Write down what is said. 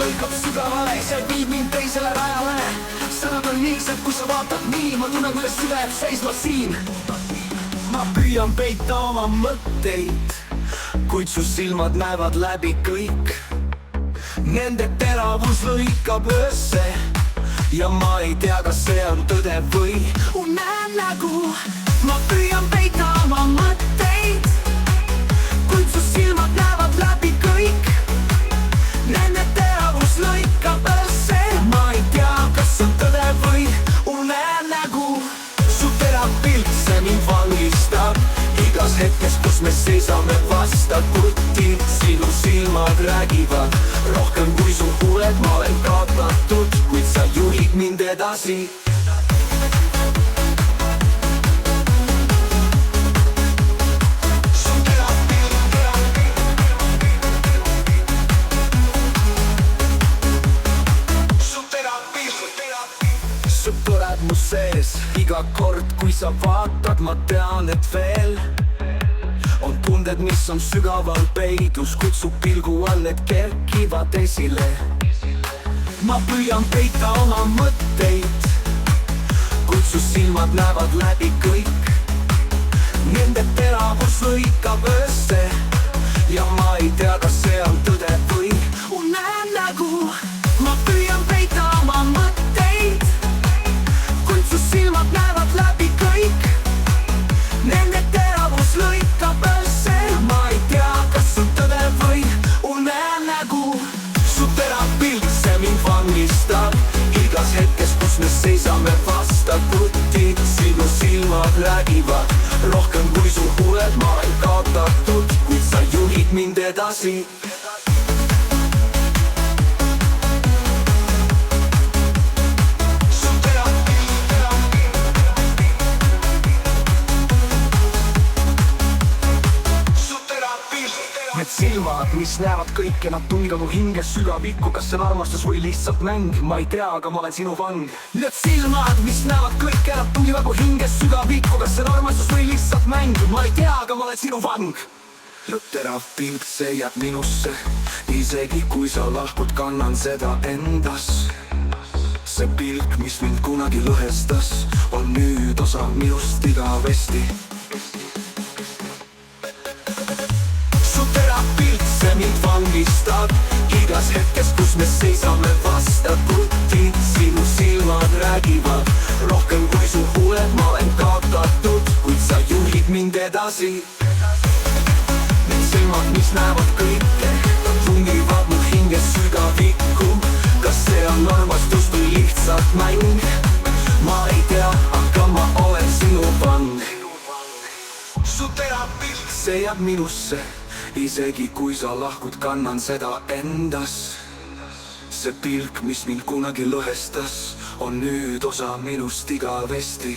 lõikab sügavale, see viib mind teisele rajale. Sõnad on liigsed, kui sa vaatad nii, ma tunnen, kuidas süda jääb seisma siin. Ma püüan peita oma mõtteid, kuid su silmad näevad läbi kõik. Nende teravus lõikab öösse ja ma ei tea, kas see on tõde või unenägu. Ma püüan peita oma mõtteid, kuid su silmad näevad läbi kõik. Nende teravus lõikab öösse, ma ei tea, kas see on tõde või unenägu. Su terav pilk, see mind vangistab igas hetkes, kus me seisame vastakuti. Sinu silmad räägivad rohkem kui su huuled, ma olen kaotatud, kuid sa juhid mind edasi. Sa põled mu sees iga kord, kui sa vaatad, ma tean, et veel on tunded, mis on sügaval peidus, kuid su pilgu all need kerkivad esile. Ma püüan peita oma mõtteid, kuid su silmad näevad läbi kõik. Nende teravus lõikab öösse ja ma ei tea, kas see on tõde või unenägu. Ma püüan peita oma mõtteid, kuid su silmad näevad läbi kõik. Nende teravus lõikab öösse, ma ei tea, kas on tõde või unenägu. Su terav pilk, see mind vangistab igas hetkes, kus me seisame vastakuti. Sinu silmad räägivad rohkem kui su huuled, ma olen kaotatud, kuid sa juhid mind edasi. Need silmad, mis näevad kõike, nad tungivad mu hinge sügavikku. Kas see on armastus või lihtsalt mäng? Ma ei tea, aga ma olen sinu vang. Need silmad, mis näevad kõike, nad tungivad mu hinge sügavikku. Kas see on armastus või lihtsalt mäng? Ma ei tea, aga ma olen sinu vang. Terav pilk, see jääb minusse, isegi kui sa lahkud, kannan seda endas. See pilk, mis mind kunagi lõhestas, on nüüd osa minust igavesti. See mind vangistab igas hetkes, kus me seisame vastakuti. Sinu silmad räägivad rohkem kui su huuled, ma olen kaotatud, kuid sa juhid mind edasi. Need silmad, mis näevad kõike, nad tungivad mu hinge sügavikku. Kas see on armastus või lihtsalt mäng? Ma ei tea, aga ma olen sinu vang. Su terav pilk, see jääb minusse, isegi kui sa lahkud, kannan seda endas. See pilk, mis mind kunagi lõhestas, on nüüd osa minust igavesti.